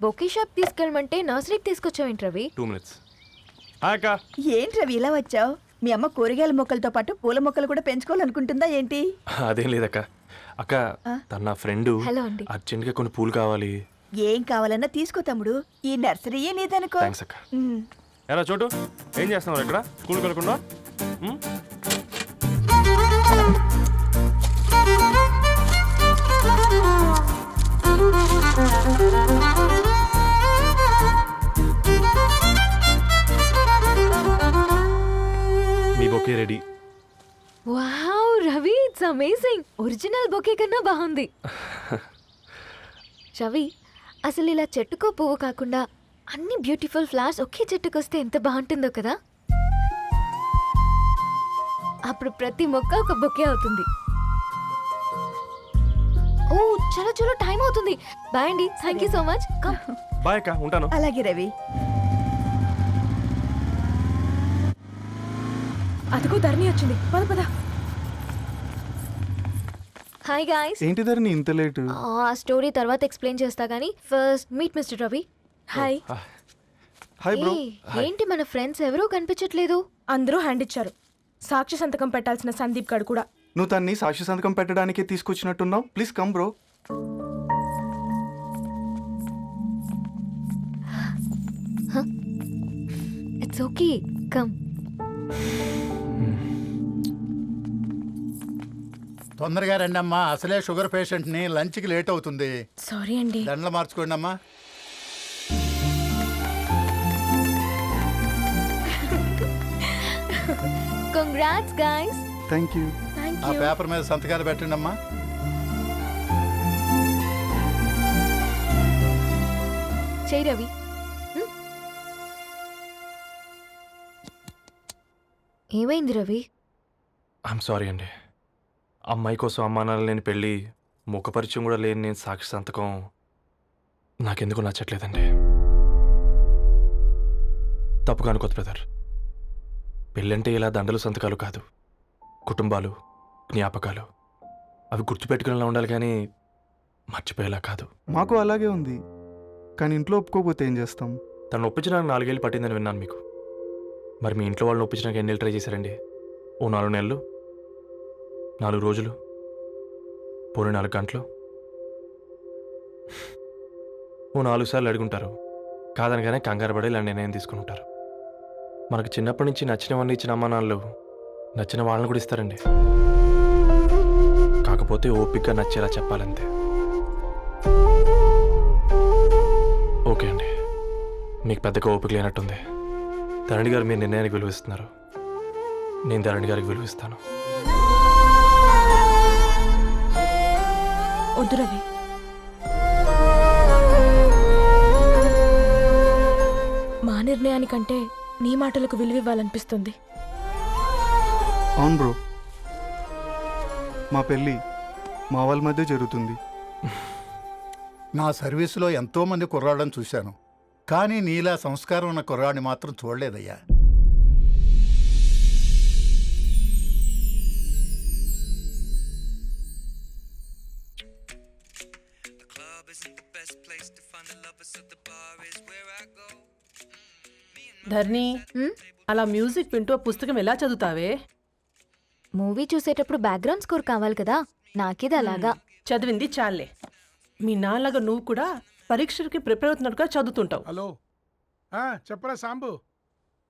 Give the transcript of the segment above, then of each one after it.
Bouquet shop తీసుకెళ్ళమంటే నర్సరీకి తీసుకొచ్చావేంటి Ravi? 2 minutes. అక్క ఏంటి రవి ఇలా వచ్చావు? మీ అమ్మ కూరగాయల మొక్కలతో పాటు పూల మొక్కలు కూడా పెంచుకోవాలనుకుంటుందా ఏంటి? అదేం లేదక్క. అక్క తన నా ఫ్రెండ్ హలో అండి. అర్జెంట్గా కొన్ని పూలు కావాలి. ఏం కావాలన్నా తీసుకో తమ్ముడు, ఈ నర్సరీయే నీదనుకో. థ్యాంక్స్ అక్క. ఎలా చోటు ఏం చేస్తున్నావు ఇక్కడ? స్కూల్కి వెళ్ళకుండా? మీ bouquet ready. Wow Ravi, it's amazing. Original bouquet కన్నా బాగుంది. రవి, అసలు ఇలా చెట్టుకో పువ్వు కాకుండా అన్ని బ్యూటిఫుల్ ఫ్లవర్స్ ఒకే చెట్టుకు వస్తే ఎంత బాగుంటుందో కదా. అప్పుడు ప్రతి మొక్క ఒక బొకే అవుతుంది. ఓ చలో చలో, టైం అవుతుంది. బాయ్ అండి, thank you so much. Bye అక్క, ఉంటాను. అలాగే రవి. అదిగో ధరణి వచ్చింది, పద పద. Hi guys. ఏంటి ధరణి ఇంత లేటు? ఆ స్టోరీ తర్వాత ఎక్స్ప్లెయిన్ చేస్తా గానీ first meet mister Ravi. Hi. Hi bro. ఏంటి మన ఫ్రెండ్స్ ఎవరూ కనిపించట్లేదు? అందరూ హ్యాండ్ ఇచ్చారు. సాక్షి సంతకం పెట్టాల్సిన సందీప్ గడు కూడా. నువ్వు తన్ని సాక్షి సంతకం పెట్టడానికే తీసుకొచ్చినట్టున్నావు. Please come bro. It's okay, come. తొందరగా రండి అమ్మా, అసలే షుగర్ పేషెంట్ని, లంచ్కి లేట్ అవుతుంది. సారీ అండి. దండలు మార్చుకోండి అమ్మా. Congrats guys. Thank you. ఆ పేపర్ మీద సంతకాలు పెట్టండి అమ్మా. చెయ్యి రవి. ఏమైంది రవి? ఐఎమ్ సారీ అండి. అమ్మాయి కోసం అమ్మానాలు లేని పెళ్ళి, ముఖపరిచయం కూడా లేని నేను సాక్షి సంతకం నాకెందుకు నచ్చట్లేదండి. తప్పుగా అనుకోదు బ్రదర్. పెళ్ళంటే ఇలా దండలు సంతకాలు కాదు, కుటుంబాలు, జ్ఞాపకాలు. అవి గుర్తుపెట్టుకునేలా ఉండాలి కానీ మర్చిపోయేలా కాదు. మాకు అలాగే ఉంది, కానీ ఇంట్లో ఒప్పుకోకపోతే ఏం చేస్తాం? తను ఒప్పించడానికి 4 ఏళ్ళు పట్టిందని విన్నాను మీకు. మరి మీ ఇంట్లో వాళ్ళని ఒప్పించడానికి ఎన్ని ట్రై చేశారండి? ఓ 4 నెలలు, 4 రోజులు, పోనీ 4 గంటలు, ఓ 4 సార్లు అడుగుంటారు. కాదనగానే కంగారు పడి ఇలా నిర్ణయం తీసుకుని ఉంటారు. మనకు చిన్నప్పటి నుంచి నచ్చినవన్నీ ఇచ్చిన అమ్మా నాన్నలు నచ్చిన వాళ్ళని కూడా ఇస్తారండి. కాకపోతే ఓపికగా నచ్చేలా చెప్పాలంతే. ఓకే అండి, మీకు పెద్దగా ఓపిక లేనట్టుంది. ధరణి గారు మీ నిర్ణయానికి విలువిస్తున్నారు, నేను ధరణి గారికి విలువిస్తాను. వద్దు రవి. మా నిర్ణయానికంటే నీ మాటలకు విలువివ్వాలనిపిస్తుంది. అవును బ్రో, మా పెళ్ళి మా వాళ్ళ మధ్య జరుగుతుంది. నా సర్వీసులో ఎంతోమంది కుర్రాళ్ళని చూశాను, కానీ నీలా సంస్కారం ఉన్న కుర్రాడిని మాత్రం చూడలేదయ్యా. ధర్ని, అలా మ్యూజిక్ వింటూ పుస్తకం ఎలా చదువుతావే? మూవీ చూసేటప్పుడు బ్యాక్గ్రౌండ్ స్కోర్ కావాలి కదా, నాకిది అలాగా. చదివింది చాలే. మీ నాన్నగా నువ్వు కూడా పరీక్షలకి ప్రిపేర్ అవుతున్నట్టుగా చదువుతుంటావు. హలో, చెప్పరా సాంబు,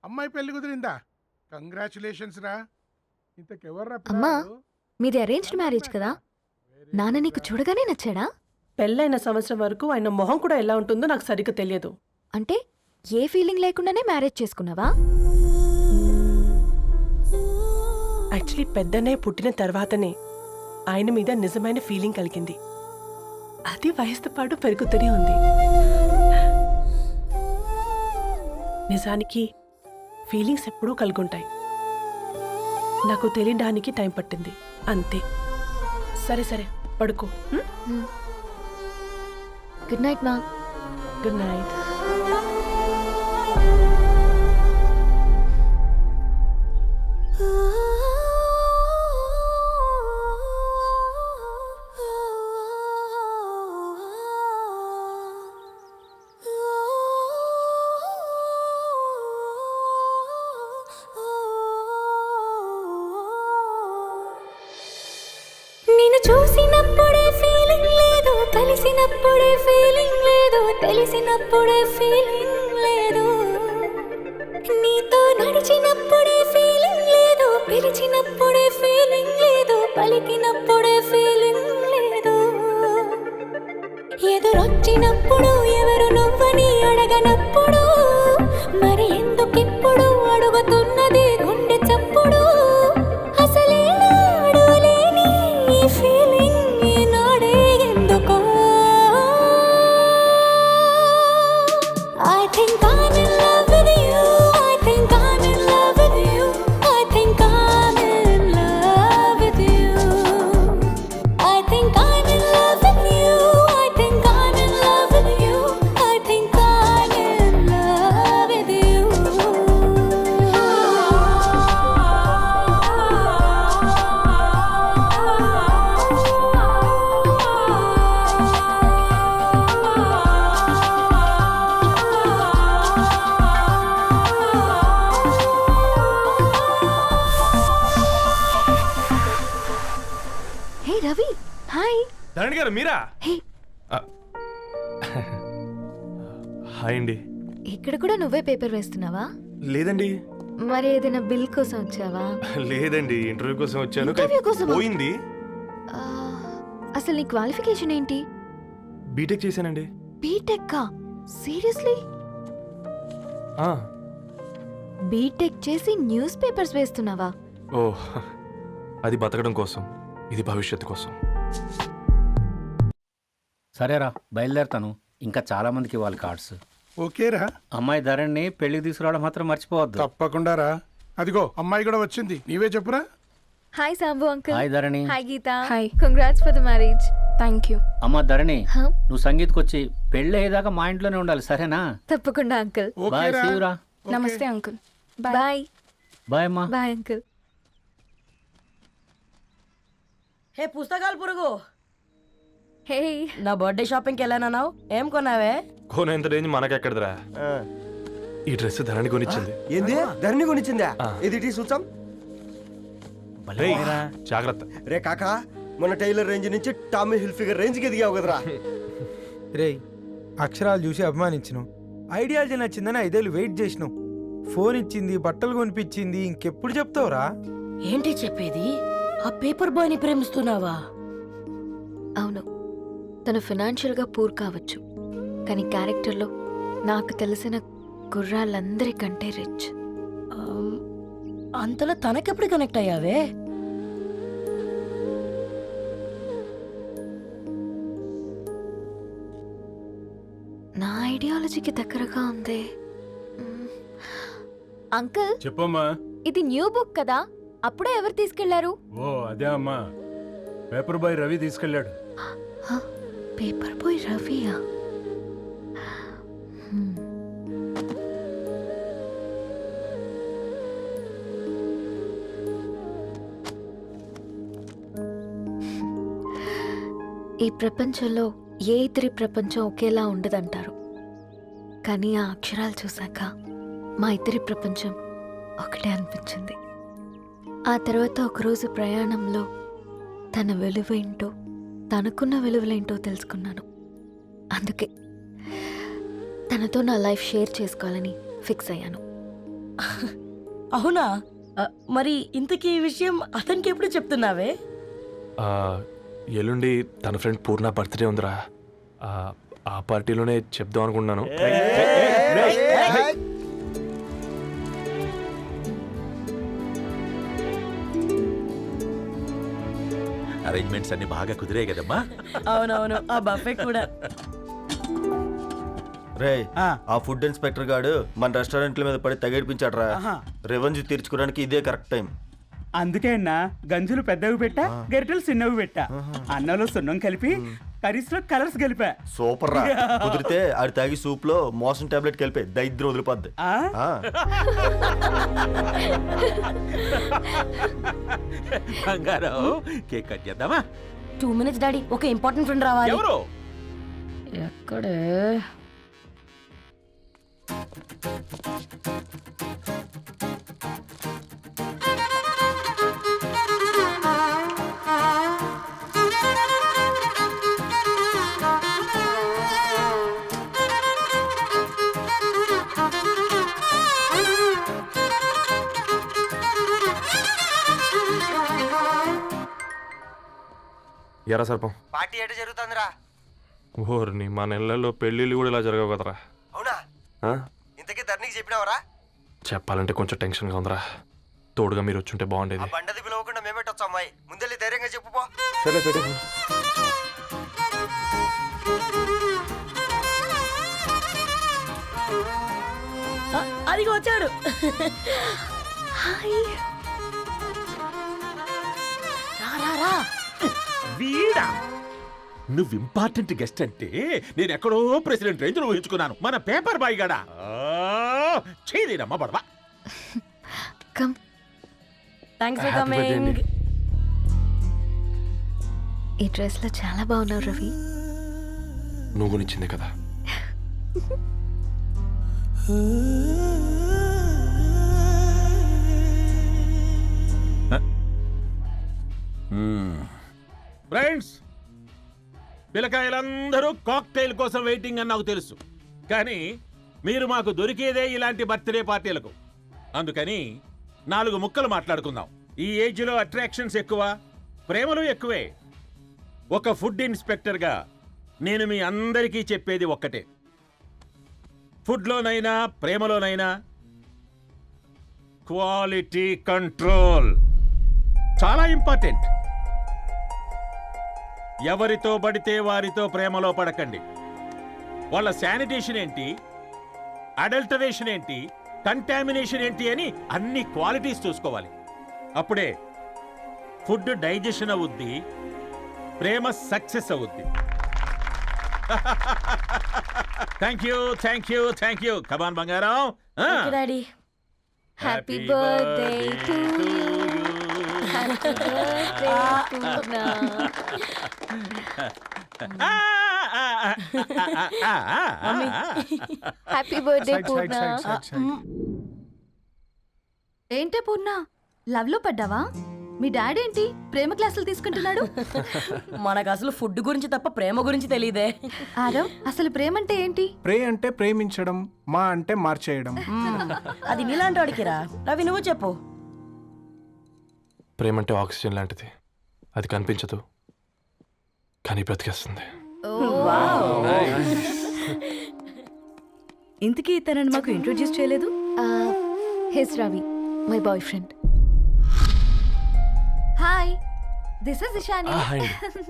అమ్మాయి పెళ్లి కుదిరిందా? కంగ్రాచులేషన్స్ రా. ఇంతకెవర్రా? అమ్మా, మీది అరేంజ్డ్ మ్యారేజ్ కదా, నాన్న నీకు చూడగానే నచ్చాడా? పెళ్ళైన సంవత్సరం వరకు ఆయన మొహం కూడా ఎలా ఉంటుందో నాకు సరిగ్గా తెలియదు. అంటే ఏ ఫీలింగ్ లేకుండానే మ్యారేజ్ చేసుకున్నావా? యాక్చువల్లీ పెద్దనే పుట్టిన తర్వాతనే ఆయన మీద నిజమైన ఫీలింగ్ కలిగింది. అది వయసుతో పాటు పెరుగుతూనే ఉంది. నిజానికి ఫీలింగ్స్ ఎప్పుడూ కలుగుంటాయి. నాకు తెలియడానికి టైం పట్టింది అంతే. సరే సరే, పడుకో. గుడ్ నైట్ మా. Good night. చూసినప్పుడే ఫీలింగ్ లేదు, కలిసినప్పుడే ఫీలింగ్ లేదు, తెలిసినప్పుడే ఫీలింగ్ లేదు. నీతో నడిచినప్పుడే ఫీలింగ్ లేదు, పిలిచినప్పుడే ఫీలింగ్ లేదు, పలికినప్పుడే ఫీలింగ్ లేదు. ఎదురొచ్చినప్పుడు ఎవరు నువ్వని అడగనప్పుడు మరి ఎందుకిప్పుడు అడుగుతున్నది గుండె చప్పుడు. అసలే నాడు లేని ఈ ఫీలింగ్ ఈనాడే ఎందుకో. I think I'm in love with you, I think I'm in love with you, I think I'm in love with you, I think I'm in love with you, I think I'm in love with you, I think I'm in love with you. Hey Ravi, hi. Dharani గారు మీరా? హే, hi అండి. ఇక్కడ కూడా నువ్వే paper వేస్తున్నావా? లేదండి. మరి ఏదైనా bill కోసం వచ్చావా? లేదండి, ఇంటర్వ్యూ కోసం వచ్చాను. ఇంటర్వ్యూ కోసమా? పోయింది. ఆ, అసలు నీ క్వాలిఫికేషన్ ఏంటి? బీటెక్ చేశానండి. బీటెక్? సీరియస్లీ? ఆ, బీటెక్ చేసి న్యూస్ పేపర్స్ వేస్తున్నావా? ఓ, అది బతకడం కోసం, ఇది భవిష్యత్తు కోసం. సరేరా బయలుదేరుతాను, ఇంకా చాలా మందికి ఇవ్వాలి కార్డ్స్. ఓకేరా, అమ్మాయి ధరణిని పెళ్లికి తీసుకురావడం మాత్రం మర్చిపోవద్దు. తప్పకుండా రా. అదిగో అమ్మాయి కూడా వచ్చింది, నీవే చెప్పురా. Hi Sambu uncle. Hi Dharani. Hi Geetha. Hi. Congrats for the marriage. Thank you. అమ్మ ధరణి, Huh? నువ్వు సంగీత్కి వచ్చి పెళ్ళి అయ్యేదాకా మా ఇంట్లోనే ఉండాలి, సరేనా? తప్పకుండా అంకుల్. బాయ్, ఓకేరా. సీయురా. నమస్తే అంకుల్. బాయ్. బాయ్ అమ్మా. Bye uncle. హే పుస్తకాలు పురుగు, హే, నా బర్త్డే షాపింగ్కి వెళ్ళానన్నావు, ఏం కొన్నావే? కోనేంత రేంజ్ మనకెక్కడదిరా. ఈ డ్రెస్ ధరణి కొనిచ్చింది. ఏంది ధరణి కొనిచ్చిందా? ఆ. ఇది చూసాం. రేయ్, జాగ్రత్త. రే కాకా, మన టైలర్ రేంజ్ నుంచి టామీ హిల్ఫిగర్ రేంజ్కి ఎదిగావు కదరా. రేయ్, అక్షరాలు చూసి అభిమానించను, ఐడియాలజీ నచ్చిందని 5 ఏళ్ళు వెయిట్ చేసినావు. ఫోన్ ఇచ్చింది, బట్టలు కొనిపించింది, ఇంకెప్పుడు చెప్తావురా? ఏంటి చెప్పేది? ఆ పేపర్ బాయ్ ని ప్రేమిస్తున్నావా? అవును, తను ఫినాన్షియల్గా పూర్ కావచ్చు, కానీ క్యారెక్టర్లో నాకు తెలిసిన కుర్రాళ్ళందరికంటే రిచ్. అంతలో తనకెప్పుడు కనెక్ట్ అయ్యావే? నా ఐడియాలజీకి దగ్గరగా ఉంది. అంకుల్, చెప్పమ్మా. ఇది న్యూ బుక్ కదా, అప్పుడే ఎవరు తీసుకెళ్లారు? ఓ అదే అమ్మా, పేపర్ బాయ్ రవి తీసుకెళ్ళాడు. పేపర్ బాయ్ రవియా? ఈ ప్రపంచంలో ఏ ఇద్దరి ప్రపంచం ఒకేలా ఉండదంటారు, కానీ ఆ అక్షరాలు చూశాక మా ఇద్దరి ప్రపంచం ఒకటే అనిపించింది. ఆ తర్వాత ఒకరోజు ప్రయాణంలో తన విలువేంటో, తనకున్న విలువలేంటో తెలుసుకున్నాను. అందుకే తనతో నా లైఫ్ షేర్ చేసుకోవాలని ఫిక్స్ అయ్యాను. అవునా? మరి ఇంతకీ ఈ విషయం అతనికి ఎప్పుడు చెప్తున్నావే? ఎల్లుండి తన ఫ్రెండ్ పూర్ణ బర్త్డే ఉందిరా. ఆ పార్టీలోనే చెప్దాం అనుకున్నాను. అరేంజ్మెంట్స్ అన్ని బాగా కుదిరే కదమ్మా. అవునవును, ఆ బఫే కూడా. రే, ఆ ఫుడ్ ఇన్స్పెక్టర్ గాడు మన రెస్టారెంట్ల మీద పడి తగేడిపించాడ్రా. రెవెన్యూ తీర్చుకోవడానికి ఇదే కరెక్ట్ టైం. అందుకే అన్న గంజులు పెద్దవి పెట్టా, గరిటెలు చిన్నవి పెట్టా, అన్నంలో సున్నం కలిపి కర్రీస్ లో కలర్స్ కలిపా. సూపర్ రా. కుదిరితే ఆడి తాగి సూప్ లో మోషన్ టాబ్లెట్ కలిపే దైద్యం వదిలిపోద్ది. కేక్ కట్ చేద్దామా? 2 minutes డాడీ, ఒక ఇంపార్టెంట్ ఫ్రెండ్ రావాలి. ఎవరు? ఎక్కడే? ఎరా సర్పం పార్టీ ఎట జరుగుతుందిరా? ఓర్ని మా నెలల్లో పెళ్ళిళ్ళు కూడా ఇలా జరగవు కదరా. అవునా? ఆ? ఇంతకీ ధరణికి చెప్పినావరా? చెప్పాలంటే కొంచెం టెన్షన్గా ఉందిరా. తోడుగా మీరు వచ్చుంటే బాగుండేది. బండది పిలవకుండా మేమేటొచ్చు అమ్మాయి, ముందెళ్ళి ధైర్యంగా చెప్పుపో. సరే పెట్టే. అదిగో వచ్చాడు. హాయ్. వీడా నువ్వు ఇంపార్టెంట్ గెస్ట్ అంటే నేను ఎక్కడో ప్రెసిడెంట్ రేంజ్ లో ఊహించుకున్నాను. మన పేపర్ బాయ్ గడా చేయలేనమ్మా బడవా. Come. Thanks for Happy birthday coming. అండి. ఈ డ్రెస్ లో చాలా బాగున్నావు రవి. నువ్వు కొనిచ్చిందే కదా. ఫ్రెండ్స్, పిల్లకాయలందరూ కాక్టైల్ కోసం వెయిటింగ్ అని నాకు తెలుసు. కానీ మీరు మాకు దొరికేదే ఇలాంటి బర్త్డే పార్టీలకు. అందుకని 4 ముక్కలు మాట్లాడుకుందాం. ఈ ఏజ్లో అట్రాక్షన్స్ ఎక్కువ, ప్రేమలు ఎక్కువే. ఒక ఫుడ్ ఇన్స్పెక్టర్గా నేను మీ అందరికీ చెప్పేది ఒక్కటే: ఫుడ్లోనైనా ప్రేమలోనైనా క్వాలిటీ కంట్రోల్ చాలా ఇంపార్టెంట్. ఎవరితో పడితే వారితో ప్రేమలో పడకండి. వాళ్ళ శానిటేషన్ ఏంటి, అడల్టరేషన్ ఏంటి, కంటామినేషన్ ఏంటి అని అన్ని క్వాలిటీస్ చూసుకోవాలి. అప్పుడే ఫుడ్ డైజెషన్ అవుద్ది, ప్రేమ సక్సెస్ అవుద్ది. Thank you, thank you, thank you. Come on బంగారం. Daddy. Happy birthday to you. Happy birthday Purna. Happy birthday Purna. ఏంటే పూర్ణ, లవ్ లో పడ్డావా? మీ డాడీ ఏంటి ప్రేమ క్లాసులు తీసుకుంటున్నాడు? మనకు అసలు ఫుడ్ గురించి తప్ప ప్రేమ గురించి తెలియదే. ఆరవ్, అసలు ప్రేమ అంటే ఏంటి? ప్రే అంటే ప్రేమించడం, మా అంటే మార్చేయడం. అది నీలాంటి వాడికిరా. రవి నువ్వు చెప్పు. ప్రేమ అంటే ఆక్సిజన్ లాంటిది. అది కనిపించదు కానీ బ్రతికేస్తుంది. ఇంతకీ తనని మాకు ఇంట్రొడ్యూస్ చేయలేదు. He's Ravi, my boyfriend. Hi, this is Ishani.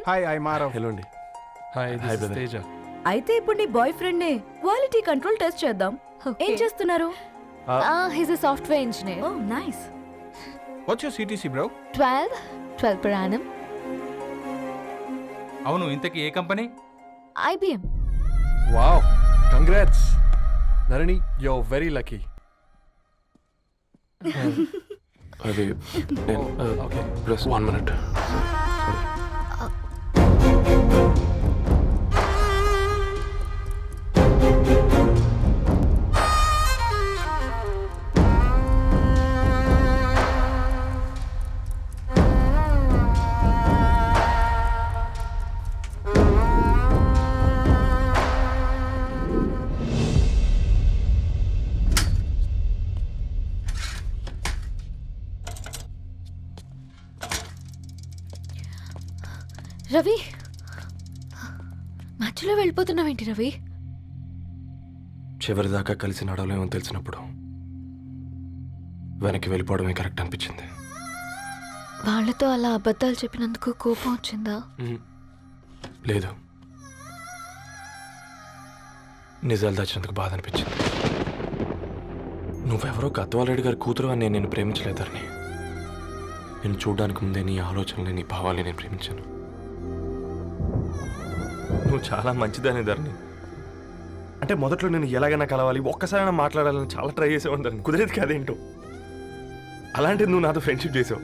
Hi, I మారవ్. హలో అండి. హాయ్ తేజ. అయితే ఇప్పుడు నీ బాయ్ ఫ్రెండ్ నే క్వాలిటీ కంట్రోల్ టెస్ట్ చేద్దాం. ఏం చేస్తున్నారు? He's a software engineer. Oh nice. What's your CTC bro? 12 per annum. అవును, ఇంతకీ ఏ కంపెనీ? IBM. Wow, congrats Dharani, you are very lucky. అది ఓకే, ప్లస్ 1 minute. రవి, మధ్యలో వెళ్ళిపోతున్నావేంటి రవి? చివరిదాకా కలిసి నడవలేమని తెలిసినప్పుడు వెనక్కి వెళ్ళిపోవడమే కరెక్ట్ అనిపించింది. వాళ్ళతో అలా అబద్ధాలు చెప్పినందుకు కోపం వచ్చిందా? లేదు, నిజాలు దాచినందుకు బాధ అనిపించింది. నువ్వెవరో గద్వాలరెడ్డి గారి కూతురు అని నేను ప్రేమించలేదని. నేను చూడడానికి ముందే నీ ఆలోచనలు, నీ భావాలని నేను ప్రేమించాను. నువ్వు చాలా మంచిదాని ధరణి. అంటే మొదట్లో నేను ఎలాగైనా కలవాలి, ఒక్కసారైనా మాట్లాడాలని చాలా ట్రై చేసేవాడిని ధరణి. కుదిరేది కాదేంటో. అలాంటిది నువ్వు నాతో ఫ్రెండ్షిప్ చేసావు.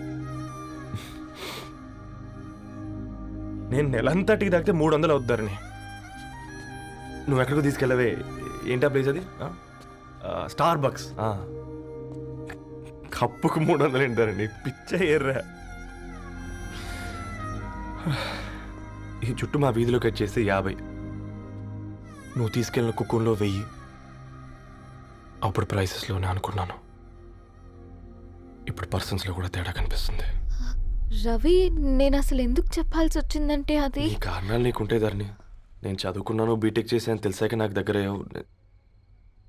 నేను నెలంతటికి తాగితే 300 అవుద్ది ధరణి. నువ్వు ఎక్కడికో తీసుకెళ్ళవే, ఏంటా ప్లేస్ అది? Star bucks. కప్పుకు 300 ఏంటి ధరణి, పిచ్చ ఎర్రా. ఈ చుట్టూ మా వీధిలో కట్ చేస్తే 50. నువ్వు తీసుకెళ్ళిన కుక్కర్లో 1000. అప్పుడు ప్రైసెస్లోనే అనుకున్నాను, ఇప్పుడు పర్సన్స్లో కూడా తేడా కనిపిస్తుంది. రవి నేను అసలు ఎందుకు చెప్పాల్సి వచ్చిందంటే అది నీ కారణాలు నీకుంటే ధరణి. నేను చదువుకున్నాను, బీటెక్ చేశాను తెలిసాక నాకు దగ్గర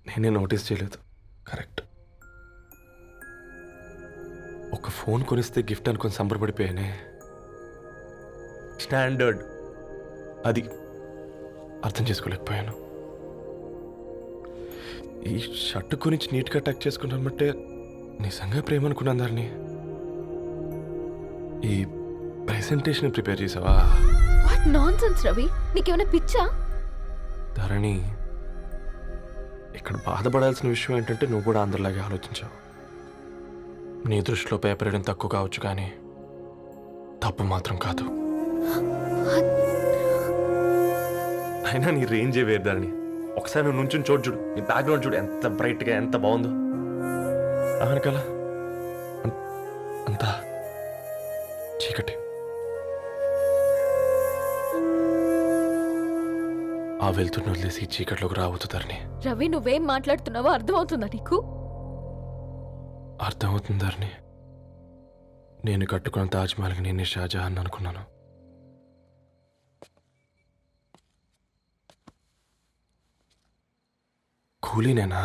నేనే నోటీస్ చేయలేదు. కరెక్ట్. ఒక ఫోన్ కొనిస్తే గిఫ్ట్ అనుకొని సంబరపడిపోయానే. స్టాండర్డ్ అది అర్థం చేసుకోలేకపోయాను. ఈ షర్ట్ గురించి నీట్గా టక్ చేసుకున్నామంటే నిజంగా ప్రేమ అనుకున్నాను దాన్ని. ఈ ప్రెజెంటేషన్ ప్రిపేర్ చేసావా? వాట్ నాన్సెన్స్ రవి, నీకేమైనా పిచ్చా? ధరణి, ఇక్కడ బాధపడాల్సిన విషయం ఏంటంటే నువ్వు కూడా అందరిలాగే ఆలోచించావు. నీ దృష్టిలో పేపర్ వేయడం తక్కువ కావచ్చు కానీ తప్పు మాత్రం కాదు. అయినా నీ రేంజే వేరు ధరణి. ఒకసారి నువ్వు నుంచుని చూడు, నీ బ్యాక్గ్రౌండ్ చూడు ఎంత బ్రైట్గా ఎంత బాగుందో. వెనకాల అంతా చీకటి. ఆ వెళ్తున్న వదిలేసి చీకట్లోకి రాబోతుందని. రవి నువ్వేం మాట్లాడుతున్నావో అర్థమవుతుందా నీకు? అర్థమవుతుందని నేను కట్టుకున్న తాజ్మహల్కి నేనే షాజహాన్ అనుకున్నాను. కూలీనేనా?